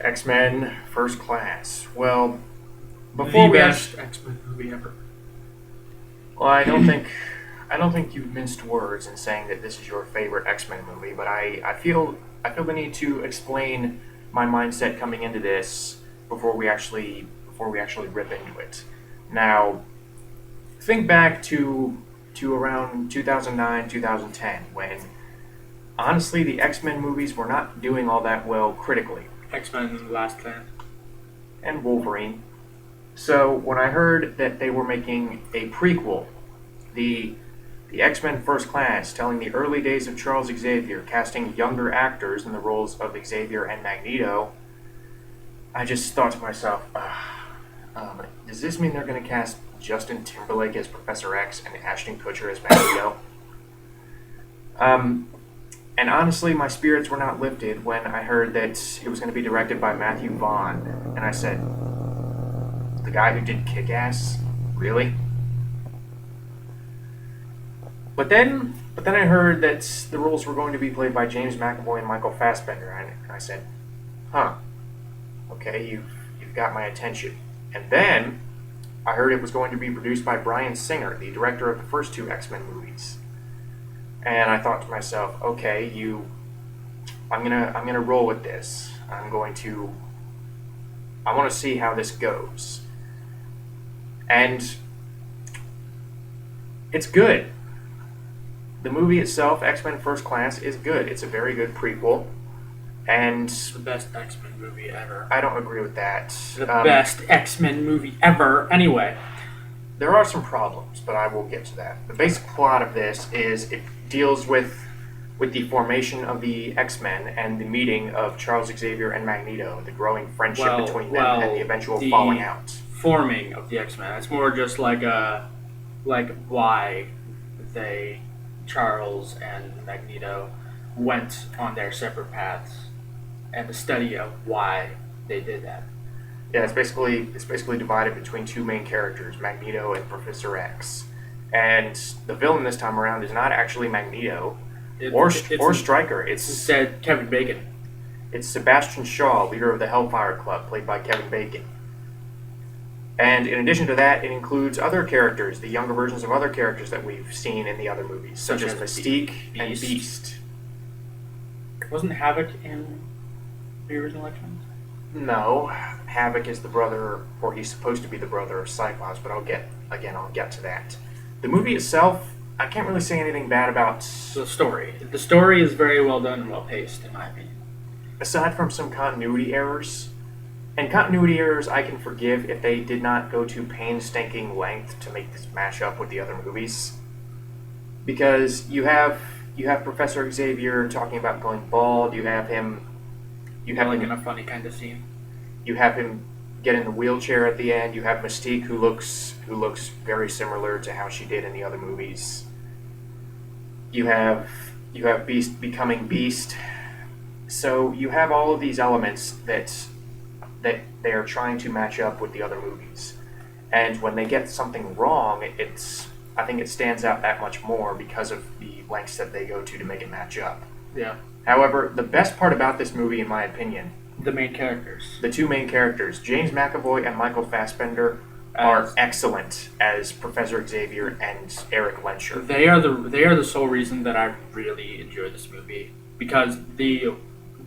X-Men First Class. Well, The before we best actually, X-Men movie ever. well, I don't think you've minced words in saying that this is your favorite X-Men movie, but I feel the need to explain my mindset coming into this before we actually rip into it. Now, think back to around 2009, 2010 when honestly the X-Men movies were not doing all that well critically, X-Men Last Stand. and Wolverine. So when I heard that they were making a prequel, the the X-Men First Class, telling the early days of Charles Xavier, casting younger actors in the roles of Xavier and Magneto, I just thought to myself, does this mean they're going to cast Justin Timberlake as Professor X and Ashton Kutcher as Magneto? Um, and honestly, my spirits were not lifted when I heard that it was going to be directed by Matthew Vaughn, and I said, the guy who did Kick-Ass, really? But then I heard that the roles were going to be played by James McAvoy and Michael Fassbender, and I said, "Huh, okay, you've got my attention." And then I heard it was going to be produced by Bryan Singer, the director of the first two X-Men movies, and I thought to myself, "Okay, I'm gonna roll with this. I want to see how this goes." And it's good. The movie itself, X-Men First Class, is good. It's a very good prequel, and The best X-Men movie ever. I don't agree with that. The best X-Men movie ever. Anyway, There are some problems, but I will get to that. The basic plot of this is it deals with the formation of the X-Men and the meeting of Charles Xavier and Magneto, the growing friendship between them, and the eventual falling out. forming of the X-Men. It's more just like why they, Charles and Magneto, went on their separate paths, and the study of why they did that. Yeah, it's basically divided between two main characters, Magneto and Professor X. And the villain this time around is not actually Magneto or Stryker. Instead Kevin Bacon. It's Sebastian Shaw, leader of the Hellfire Club, played by Kevin Bacon. And in addition to that, it includes other characters, the younger versions of other characters that we've seen in the other movies, such as Mystique and Beast. Wasn't Havoc in the original X-Men? No, Havoc is the brother, or he's supposed to be the brother of Cyclops, but I'll get to that. The movie itself, I can't really say anything bad about, The story. The story is very well done and well paced, in my opinion. aside from some continuity errors. And continuity errors I can forgive if they did not go to painstaking length to make this match up with the other movies. Because you have Professor Xavier talking about going bald, you have him Like in a funny kind of scene. you have him get in the wheelchair at the end, you have Mystique who looks very similar to how she did in the other movies. You have Beast becoming Beast. So you have all of these elements that they are trying to match up with the other movies. And when they get something wrong, I think it stands out that much more because of the lengths that they go to make it match up. Yeah. However, the best part about this movie, in my opinion, The main characters. the two main characters, James McAvoy and Michael Fassbender, are As- excellent as Professor Xavier and Eric Lensher. They are the sole reason that I really enjoy this movie, because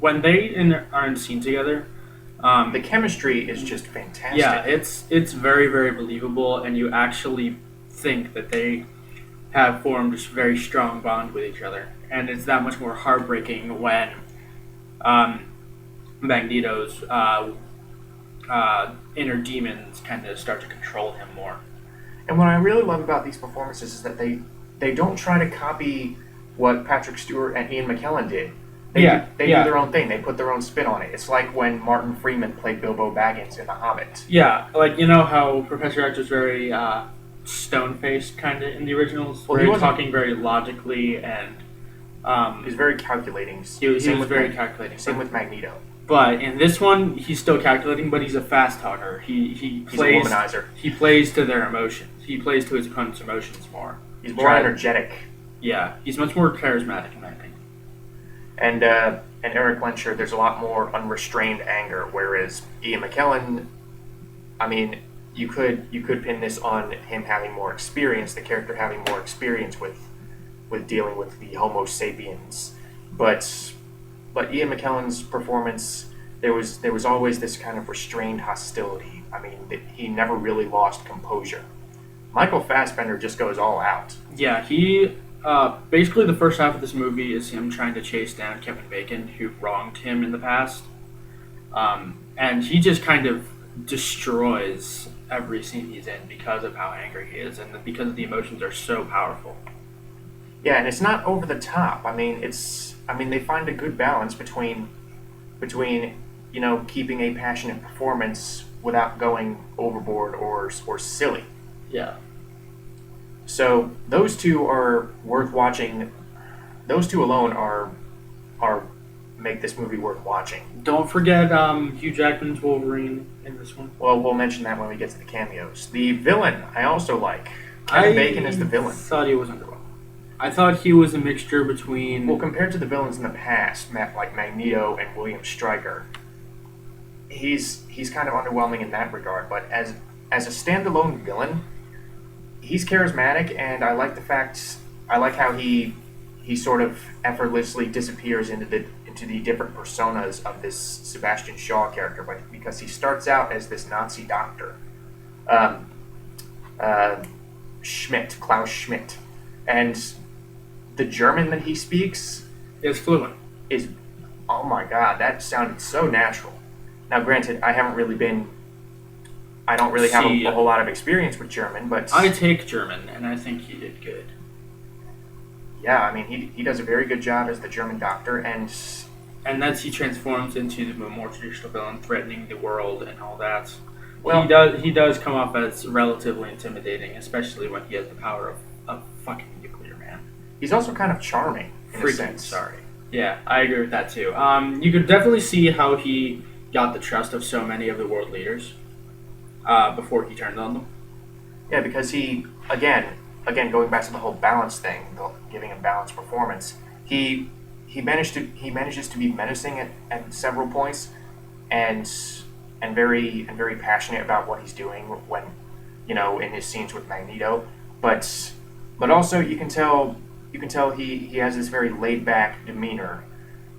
when they are in scene together, The chemistry is just fantastic. yeah, it's very very believable, and you actually think that they have formed this very strong bond with each other, and it's that much more heartbreaking when Magneto's inner demons kind of start to control him more. And what I really love about these performances is that they don't try to copy what Patrick Stewart and Ian McKellen did. They do their own thing. They put their own spin on it. It's like when Martin Freeman played Bilbo Baggins in The Hobbit. Yeah, like you know how Professor X was very stone-faced kind of in the originals, Well, he very wasn't- talking very logically, and He was very calculating. he was Same with very calculating. Same with Magneto. But in this one, he's still calculating, but he's a fast talker. He He's plays a womanizer. he plays to their emotions. He plays to his opponent's emotions more. He's more energetic. Yeah, he's much more charismatic in my opinion. And and Eric Lensher, there's a lot more unrestrained anger, whereas Ian McKellen, I mean, you could pin this on him having more experience, the character having more experience with dealing with the Homo sapiens, but Ian McKellen's performance, there was always this kind of restrained hostility. I mean, he never really lost composure. Michael Fassbender just goes all out. Yeah, he basically the first half of this movie is him trying to chase down Kevin Bacon, who wronged him in the past, and he just kind of destroys every scene he's in because of how angry he is, and because the emotions are so powerful. Yeah, and it's not over the top. I mean, they find a good balance between keeping a passionate performance without going overboard or silly. Yeah. So those two are worth watching. Those two alone are make this movie worth watching. Don't forget Hugh Jackman's Wolverine in this one. Well, we'll mention that when we get to the cameos. The villain I also like. Kevin Bacon is the villain. I thought he was underwhelming. I thought he was a mixture between... Well, compared to the villains in the past, like Magneto and William Stryker, he's kind of underwhelming in that regard. But as a standalone villain, he's charismatic, and I like how he sort of effortlessly disappears into the different personas of this Sebastian Shaw character, but because he starts out as this Nazi doctor, Klaus Schmidt, and the German that he speaks is fluent. Is, oh my god, that sounded so natural. Now, granted, I don't really have a whole lot of experience with German, but I take German, and I think he did good. Yeah, I mean, he does a very good job as the German doctor, and that's he transforms into the more traditional villain, threatening the world and all that. Well, he does come off as relatively intimidating, especially when he has the power of fucking nuclear man. He's also kind of charming in a sense. Sorry. Yeah, I agree with that too. You could definitely see how he got the trust of so many of the world leaders before he turned on them. Yeah, because he again going back to the whole balance thing, giving a balanced performance. He manages to be menacing at several points, and very passionate about what he's doing when in his scenes with Magneto. But also you can tell he has this very laid back demeanor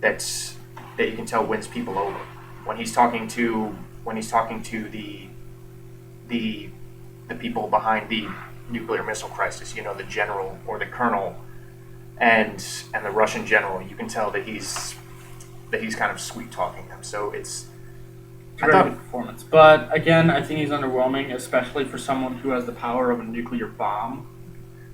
that you can tell wins people over when he's talking to the people behind the nuclear missile crisis, the general or the colonel and the Russian general. You can tell that he's kind of sweet talking them. So it's very good performance. But again, I think he's underwhelming, especially for someone who has the power of a nuclear bomb.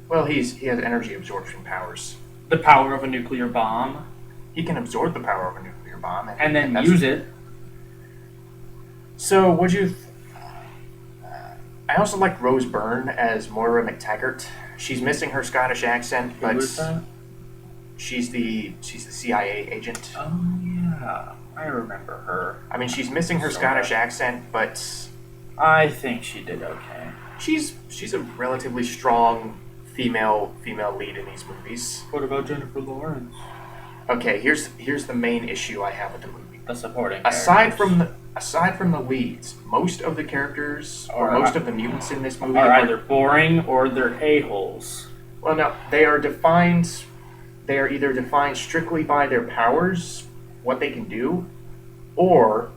Well, he has energy absorption powers. The power of a nuclear bomb. He can absorb the power of a nuclear bomb and then use it. So, would you? I also like Rose Byrne as Moira McTaggart. She's missing her Scottish accent, but who is that? She's the CIA agent. Oh yeah, I remember her. I mean, she's missing her Scottish accent, but I think she did okay. She's a relatively strong female lead in these movies. What about Jennifer Lawrence? Okay, here's the main issue I have with the movie. The supporting aside from the leads, most of the characters or most of the mutants in this movie are either boring or they're a-holes. Well, no, they are defined. They are either defined strictly by their powers, what they can do, or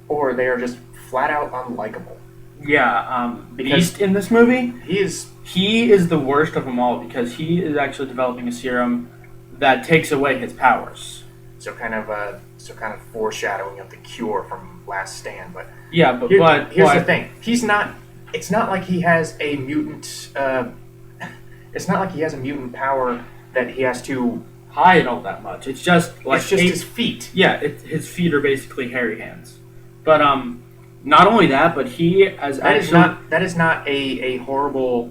they are just flat out unlikable. Yeah, Beast in this movie, he is the worst of them all because he is actually developing a serum that takes away his powers. So kind of foreshadowing of the Cure from Last Stand, but yeah, but here's the thing: he's not. It's not like he has a mutant. It's not like he has a mutant power that he has to hide all that much. It's just like his feet. Yeah, his feet are basically hairy hands. But not only that, but he has that is not a horrible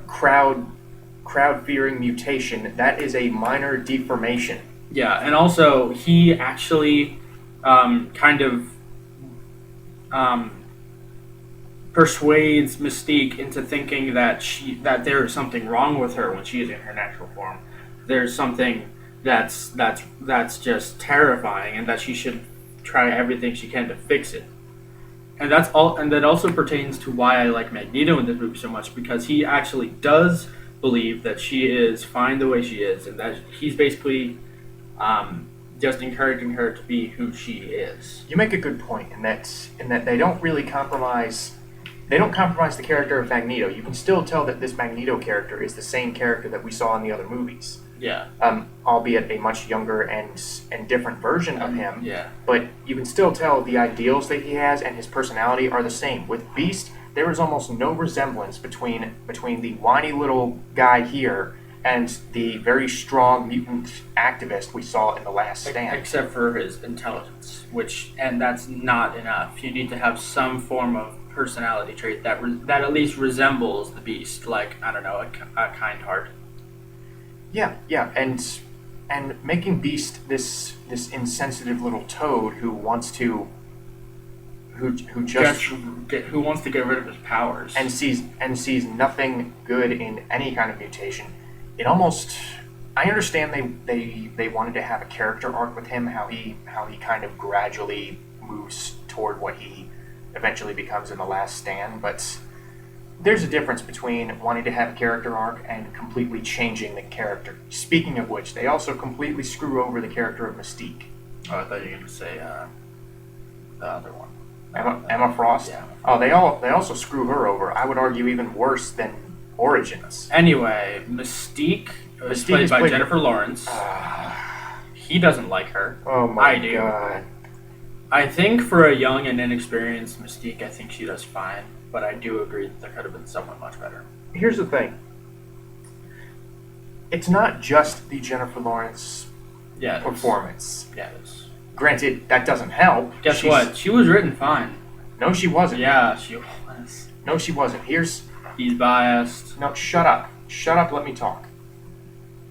crowd fearing mutation. That is a minor deformation. Yeah, and also he actually kind of persuades Mystique into thinking that there is something wrong with her when she is in her natural form. There's that's just terrifying, and that she should try everything she can to fix it. And that's all, and that also pertains to why I like Magneto in this movie so much, because he actually does believe that she is fine the way she is, and that he's basically just encouraging her to be who she is. You make a good point in that they don't really compromise. They don't compromise the character of Magneto. You can still tell that this Magneto character is the same character that we saw in the other movies. Yeah. Albeit a much younger and different version of him. Yeah. But you can still tell the ideals that he has and his personality are the same. With Beast, there is almost no resemblance between the whiny little guy here and the very strong mutant activist we saw in The Last Stand. Except for his intelligence, and that's not enough. You need to have some form of personality trait that at least resembles the Beast, like, I don't know, a kind heart. Yeah, and making Beast this insensitive little toad who wants to who wants to get rid of his powers and sees nothing good in any kind of mutation. It almost, I understand they wanted to have a character arc with him, how he kind of gradually moves toward what he eventually becomes in The Last Stand, but there's a difference between wanting to have a character arc and completely changing the character. Speaking of which, they also completely screw over the character of Mystique. Oh, I thought you were going to say the other one. Emma Frost? Yeah. Oh, they also screw her over. I would argue even worse than Origins. Anyway, Mystique is played by Jennifer Lawrence. He doesn't like her. Oh my I do. God. I think for a young and inexperienced Mystique, I think she does fine. But I do agree that there could have been someone much better. Here's the thing. It's not just the Jennifer Lawrence performance. Yeah, it is. Granted, that doesn't help. Guess what? She was written fine. No, she wasn't. Yeah, she was. No, she wasn't. He's biased. No, shut up. Shut up, let me talk.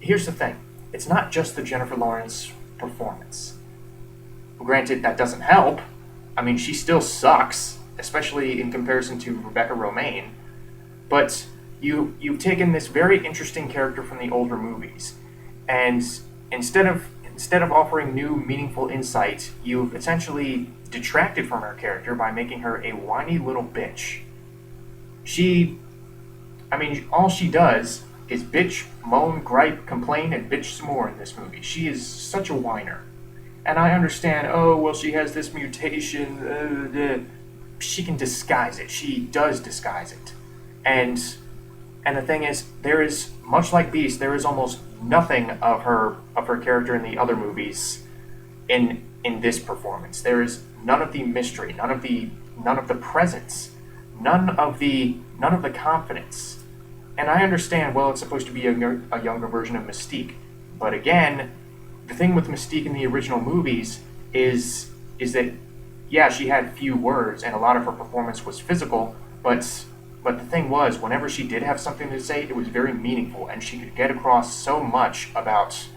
Here's the thing. It's not just the Jennifer Lawrence performance. Granted, that doesn't help. I mean, she still sucks, especially in comparison to Rebecca Romijn. But you've taken this very interesting character from the older movies, and instead of offering new, meaningful insight, you've essentially detracted from her character by making her a whiny little bitch. All she does is bitch, moan, gripe, complain, and bitch some more in this movie. She is such a whiner. And I understand, she has this mutation, she can disguise it. She does disguise it. And the thing is, there is, much like Beast, there is almost nothing of her character in the other movies in this performance. There is none of the mystery, none of the presence, none of the confidence. And I understand, it's supposed to be a younger version of Mystique. But again, the thing with Mystique in the original movies is that, yeah, she had few words and a lot of her performance was physical, but the thing was, whenever she did have something to say, it was very meaningful, and she could get across so much about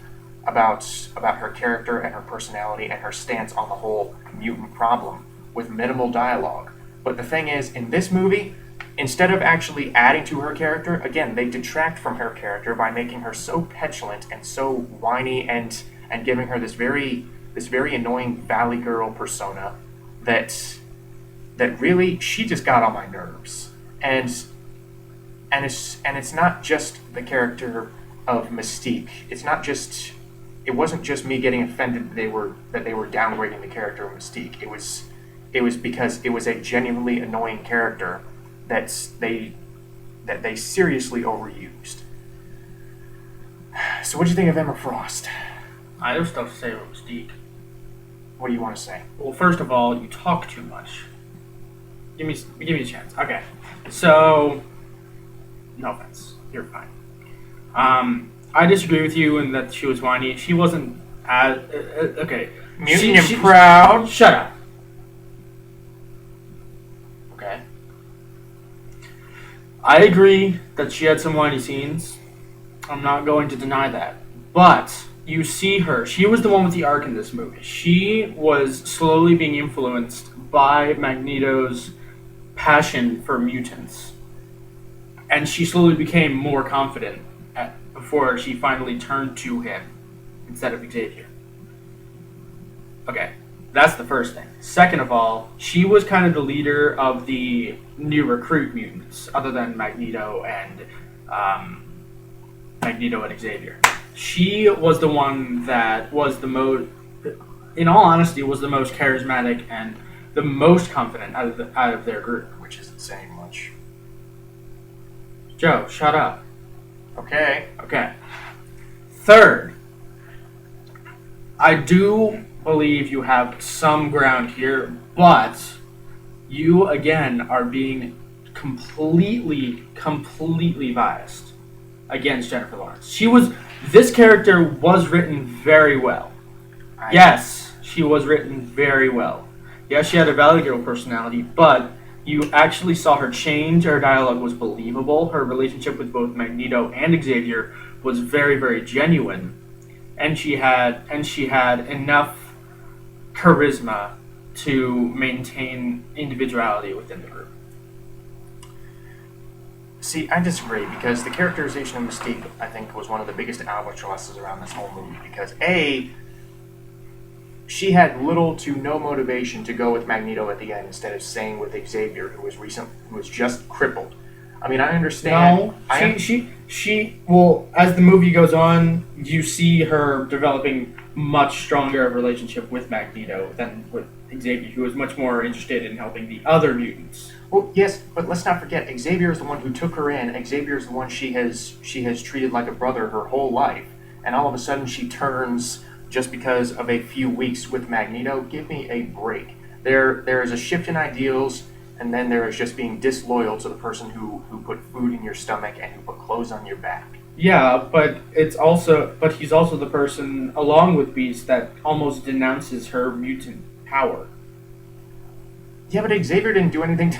her character and her personality and her stance on the whole mutant problem with minimal dialogue. But the thing is, in this movie, instead of actually adding to her character, again, they detract from her character by making her so petulant and so whiny and giving her this very annoying Valley Girl persona that really she just got on my nerves. And it's not just the character of Mystique. It wasn't just me getting offended that they were downgrading the character of Mystique. It was because it was a genuinely annoying character that they seriously overused. So what do you think of Emma Frost? I have stuff to say about Mystique. What do you want to say? Well, first of all, you talk too much. Give me a chance. Okay. So, no offense. You're fine. I disagree with you in that she was whiny. She wasn't as... okay. Mutant and proud. Shut up. Okay. I agree that she had some whiny scenes. I'm not going to deny that. But you see her. She was the one with the arc in this movie. She was slowly being influenced by Magneto's passion for mutants. And she slowly became more confident before she finally turned to him. instead of Xavier. Okay, that's the first thing. Second of all, she was kind of the leader of the new recruit mutants, other than Magneto and Xavier. She was the one that was the most, in all honesty, was the most charismatic and the most confident out of their group. Which isn't saying much. Joe, shut up. Okay. Okay. Third, I do believe you have some ground here, but you again are being completely biased against Jennifer Lawrence. This character was written very well. Yes, she was written very well. Yes, she had a Valley Girl personality, but you actually saw her change. Her dialogue was believable. Her relationship with both Magneto and Xavier was very, very genuine, and she had enough charisma to maintain individuality within the group. See, I disagree because the characterization of Mystique, I think, was one of the biggest albatrosses around this whole movie. Because A, she had little to no motivation to go with Magneto at the end instead of staying with Xavier, who was just crippled. I mean, I understand. No, she. Well, as the movie goes on, you see her developing much stronger relationship with Magneto than with Xavier, who was much more interested in helping the other mutants. Well, yes, but let's not forget, Xavier is the one who took her in. Xavier is the one she has treated like a brother her whole life, and all of a sudden she turns just because of a few weeks with Magneto. Give me a break. There is a shift in ideals, and then there is just being disloyal to the person who put food in your stomach and who put clothes on your back. Yeah, but he's also the person, along with Beast, that almost denounces her mutant power. Yeah, but Xavier didn't do anything.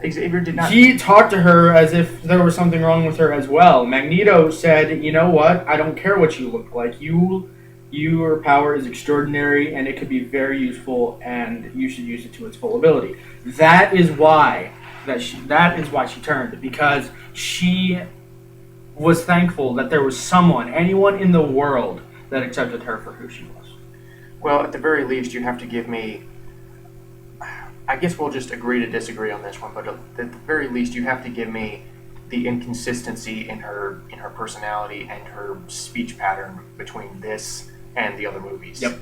Xavier did not. He talked to her as if there was something wrong with her as well. Magneto said, "You know what? I don't care what you look like. Your power is extraordinary, and it could be very useful, and you should use it to its full ability." That is why she turned, because she was thankful that there was anyone in the world that accepted her for who she was. Well, at the very least, you have to give me. I guess we'll just agree to disagree on this one, but at the very least, you have to give me the inconsistency in her personality and her speech pattern between this and the other movies. Yep.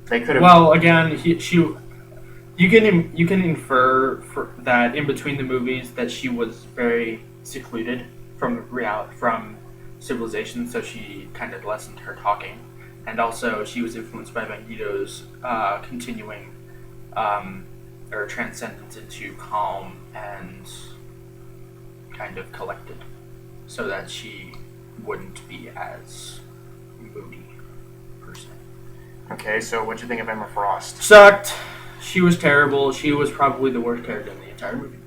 They could have. Well, again, you can infer that in between the movies that she was very secluded from civilization, so she kind of lessened her talking, and also she was influenced by Magneto's continuing or transcendence into calm and kind of collected, so that she wouldn't be as moody per se. Okay, so what'd you think of Emma Frost? Sucked. She was terrible. She was probably the worst character in the entire movie.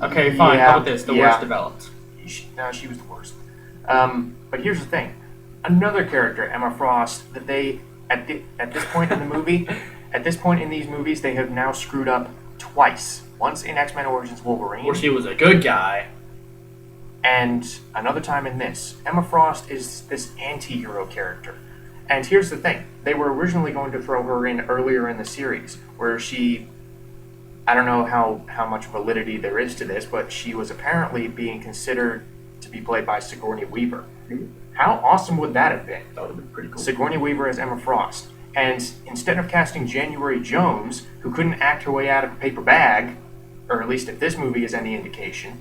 Okay, fine. Yeah, how about this? The worst developed. She was the worst. But here's the thing: another character, Emma Frost, that they at this point in the movie, at this point in these movies, they have now screwed up twice. Once in X-Men Origins Wolverine, Where she was a good guy. and another time in this. Emma Frost is this anti-hero character. And here's the thing: they were originally going to throw her in earlier in the series, where she. I don't know how much validity there is to this, but she was apparently being considered to be played by Sigourney Weaver. How awesome would that have been? That would have been pretty cool. Sigourney Weaver as Emma Frost. And instead of casting January Jones, who couldn't act her way out of a paper bag, or at least if this movie is any indication,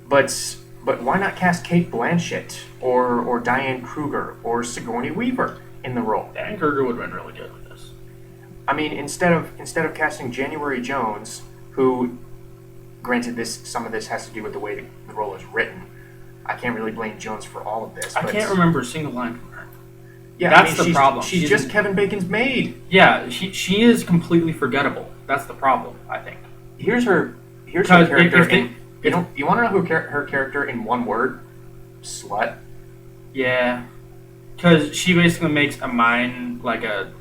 but why not cast Kate Blanchett or Diane Kruger or Sigourney Weaver in the role? Diane Kruger would have been really good with this. I mean, instead of casting January Jones, who, granted, some of this has to do with the way the role is written. I can't really blame Jones for all of this. I can't remember a single line from her. Yeah, that's the problem. She's just Kevin Bacon's maid. Yeah, she is completely forgettable. That's the problem, I think. Here's her character. You want to know her character in one word? Slut. Yeah, because she basically makes a mind like a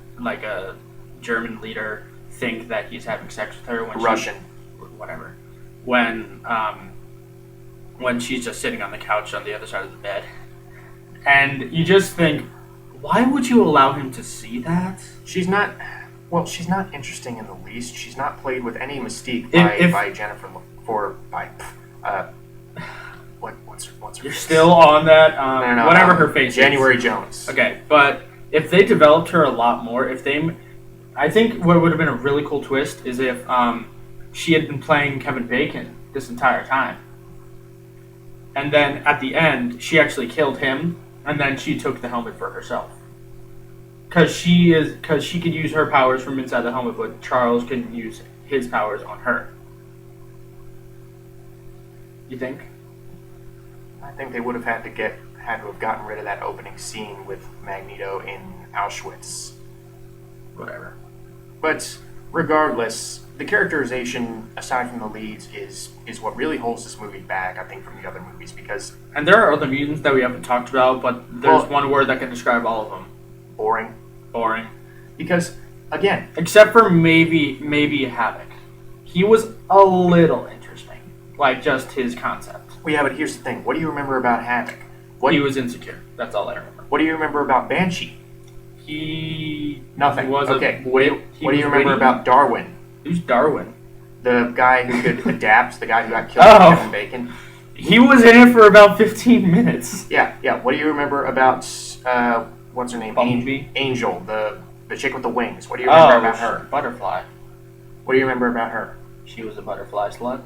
German leader think that he's having sex with her when Russian. whatever. When when she's just sitting on the couch on the other side of the bed. And you just think, why would you allow him to see that? She's not. Well, she's not interesting in the least. She's not played with any mystique by Jennifer what's her You're face? still on that. No, whatever her face January is. Jones. Okay, but if they developed her a lot more, I think what would have been a really cool twist is if she had been playing Kevin Bacon this entire time. And then at the end, she actually killed him, and then she took the helmet for herself. Because she could use her powers from inside the helmet, but Charles couldn't use his powers on her. You think? I think they would have had to have gotten rid of that opening scene with Magneto in Auschwitz. Whatever. But regardless, the characterization, aside from the leads, is what really holds this movie back, I think, from the other movies, because... And there are other mutants that we haven't talked about, but there's one word that can describe all of them. Boring. Boring. Because, again... Except for maybe Havoc. He was a little interesting. Like, just his concept. Well, yeah, but here's the thing. What do you remember about Havoc? He was insecure. That's all I remember. What do you remember about Banshee? Nothing. Was okay. What do you remember about Darwin? Who's Darwin? The guy who could adapt, the guy who got killed by Kevin Bacon. He was in it for about 15 minutes. Yeah. What do you remember about, what's her name? Bumblebee? Angel, the chick with the wings. What do you remember about her? Butterfly. What do you remember about her? She was a butterfly slut.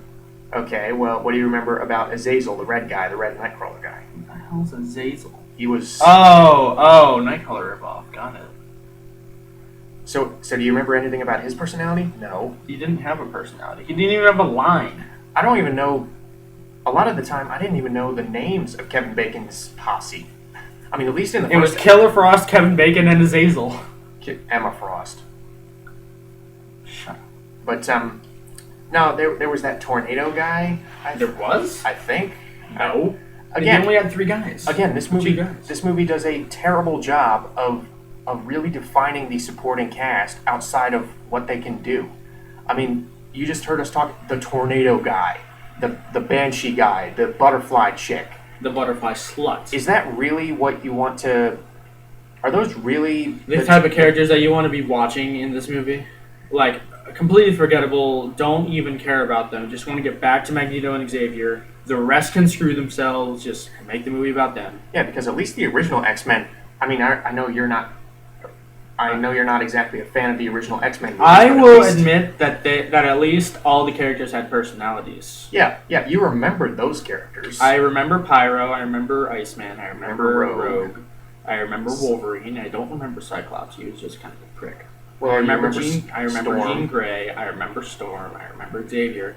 Okay, well, what do you remember about Azazel, the red guy, the red Nightcrawler guy? What the hell's Azazel? He was... Oh, Nightcrawler ripoff. Got it. So do you remember anything about his personality? No. He didn't have a personality. He didn't even have a line. I don't even know... A lot of the time, I didn't even know the names of Kevin Bacon's posse. I mean, at least in the first... It was Killer Frost, Kevin Bacon, and Azazel. Emma Frost. Shut up. But, no, there was that tornado guy. There was? I think. No. Again, they only had 3 guys. Again, this movie does a terrible job of really defining the supporting cast outside of what they can do. I mean, you just heard us talk the tornado guy, the banshee guy, the butterfly chick. The butterfly slut. Is that really what you want to... Are those really... The type of characters that you want to be watching in this movie? Like, completely forgettable, don't even care about them, just want to get back to Magneto and Xavier. The rest can screw themselves, just make the movie about them. Yeah, because at least the original X-Men... I mean, I know you're not... I know you're not exactly a fan of the original X-Men movies. I will admit that at least all the characters had personalities. Yeah, you remember those characters. I remember Pyro, I remember Iceman, I remember Rogue. I remember Wolverine, I don't remember Cyclops, he was just kind of a prick. Well, I remember Storm. Jean Grey, I remember Storm, I remember Xavier.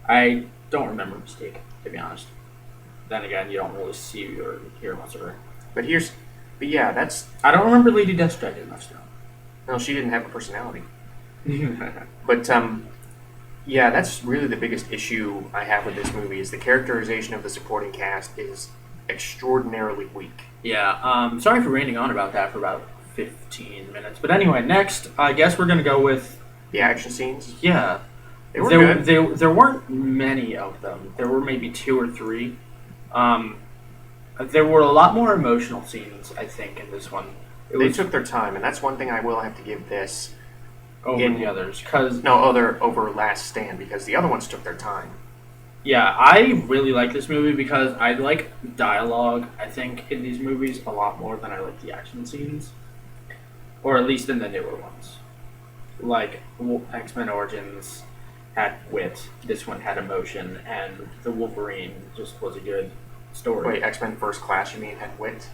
I don't remember Mystique, to be honest. Then again, you don't really see or hear much of her. But yeah, that's... I don't remember Lady Deathstrike enough, though. No, she didn't have a personality. But, yeah, that's really the biggest issue I have with this movie, is the characterization of the supporting cast is extraordinarily weak. Yeah, sorry for ranting on about that for about 15 minutes. But anyway, next, I guess we're going to go with... The action scenes? Yeah. They were good. There weren't many of them. There were maybe 2 or 3. There were a lot more emotional scenes, I think, in this one. They took their time, and that's one thing I will have to give this over the others. Over Last Stand, because the other ones took their time. Yeah, I really like this movie because I like dialogue, I think, in these movies a lot more than I like the action scenes. Or at least in the newer ones. Like, X-Men Origins had wit, this one had emotion, and the Wolverine just was a good story. Wait, X-Men First Class, you mean, had wit?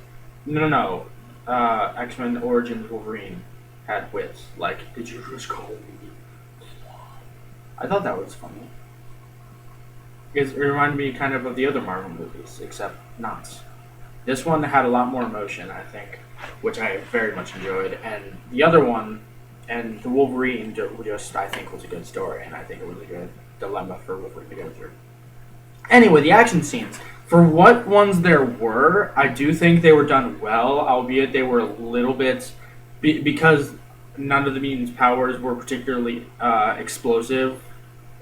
No. X-Men Origins Wolverine had wit. Like, did you just call me? I thought that was funny. Because it reminded me kind of the other Marvel movies, except not. This one had a lot more emotion, I think, which I very much enjoyed. And the other one, and the Wolverine, just I think was a good story, and I think it was a good dilemma for Wolverine to go through. Anyway, the action scenes. For what ones there were, I do think they were done well, albeit they were a little bit... because none of the mutants' powers were particularly explosive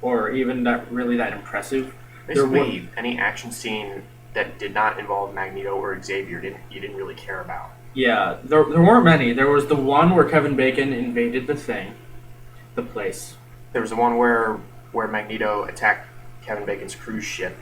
or even that impressive. Basically, any action scene that did not involve Magneto or Xavier you didn't really care about. Yeah, there weren't many. There was the one where Kevin Bacon invaded the place. There was the one where Magneto attacked Kevin Bacon's cruise ship.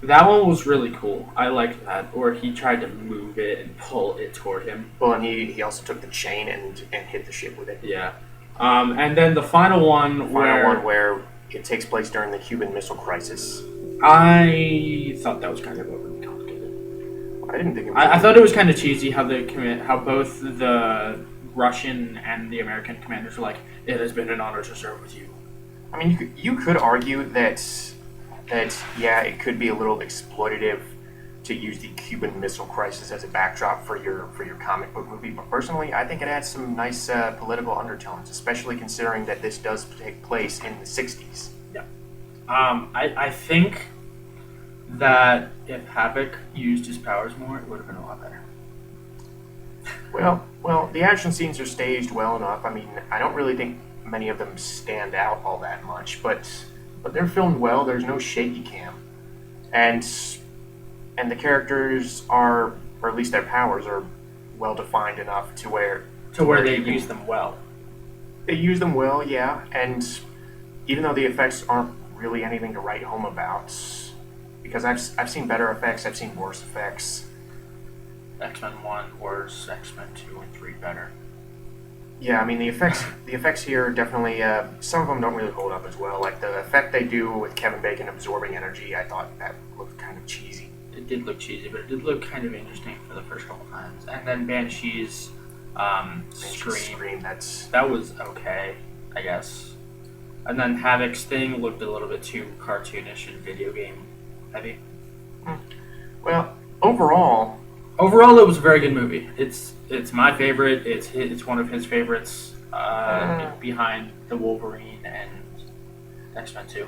That one was really cool. I liked that. Or he tried to move it and pull it toward him. Well, and he also took the chain and hit the ship with it. Yeah. And then the final one where it takes place during the Cuban Missile Crisis. I thought that was kind of overly complicated. I didn't think it was. I thought it was kind of cheesy how both the Russian and the American commanders were like, "It has been an honor to serve with you." I mean, you could argue that yeah, it could be a little exploitative to use the Cuban Missile Crisis as a backdrop for your comic book movie, but personally, I think it adds some nice political undertones, especially considering that this does take place in the '60s. Yeah. I think that if Havoc used his powers more, it would have been a lot better. Well, the action scenes are staged well enough. I mean, I don't really think many of them stand out all that much, but they're filmed well. There's no shaky cam, and the characters are, or at least their powers are, well defined enough to where they use them well. They use them well, yeah, and even though the effects aren't really anything to write home about, because I've seen better effects, I've seen worse effects. X-Men 1 worse, X-Men 2 and 3 better. Yeah, I mean the effects here definitely some of them don't really hold up as well. Like the effect they do with Kevin Bacon absorbing energy, I thought that looked kind of cheesy. It did look cheesy, but it did look kind of interesting for the first couple times. And then Banshee's scream, that was okay, I guess. And then Havoc's thing looked a little bit too cartoonish and video game heavy. Well, overall, it was a very good movie. It's my favorite. It's one of his favorites, behind the Wolverine and X-Men 2.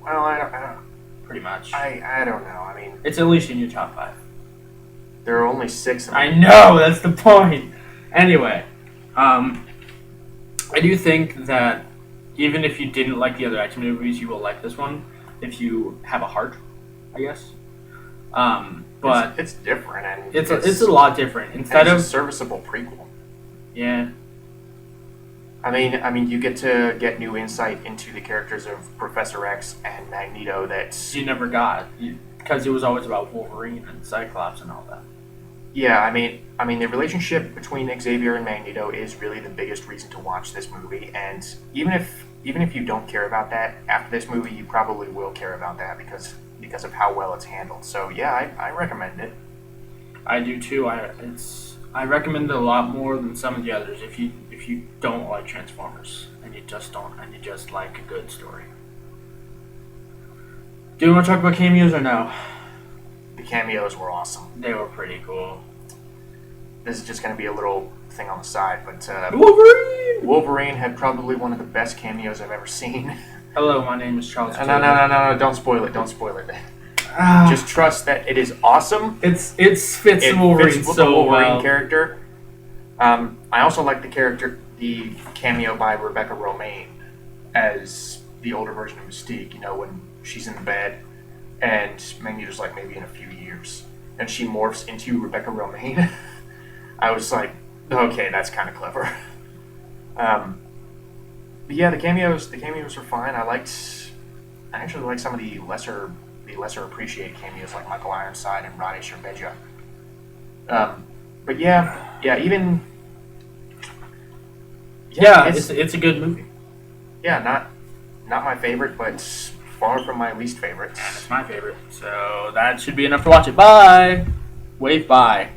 Well, I don't pretty much. I don't know. I mean, it's at least in your top 5. There are only 6 of them. I know, that's the point. Anyway, I do think that even if you didn't like the other X-Men movies, you will like this one if you have a heart, I guess. But it's different, and it's a lot different. Instead of a serviceable prequel. Yeah. I mean, you get to get new insight into the characters of Professor X and Magneto that you never got, because it was always about Wolverine and Cyclops and all that. Yeah, I mean, the relationship between Xavier and Magneto is really the biggest reason to watch this movie, and even if you don't care about that, after this movie, you probably will care about that because of how well it's handled. So yeah, I recommend it. I do too. I recommend it a lot more than some of the others. If you don't like Transformers and you just like a good story. Do you want to talk about cameos or no? The cameos were awesome. They were pretty cool. This is just going to be a little thing on the side, but Wolverine had probably one of the best cameos I've ever seen. Hello, my name is Charles. No! Don't spoil it. Just trust that it is awesome. It fits Wolverine with so the Wolverine well. character. I also like the cameo by Rebecca Romijn as the older version of Mystique. You know, when she's in the bed and Magneto's like maybe in a few years, and she morphs into Rebecca Romijn. I was like, okay, that's kind of clever. But yeah, the cameos are fine. I actually like some of the lesser appreciated cameos like Michael Ironside and Roddy Sherbeja. But yeah, it's a good movie. Yeah, not my favorite, but far from my least favorite. And it's my favorite, so that should be enough to watch it. Bye. Wave bye.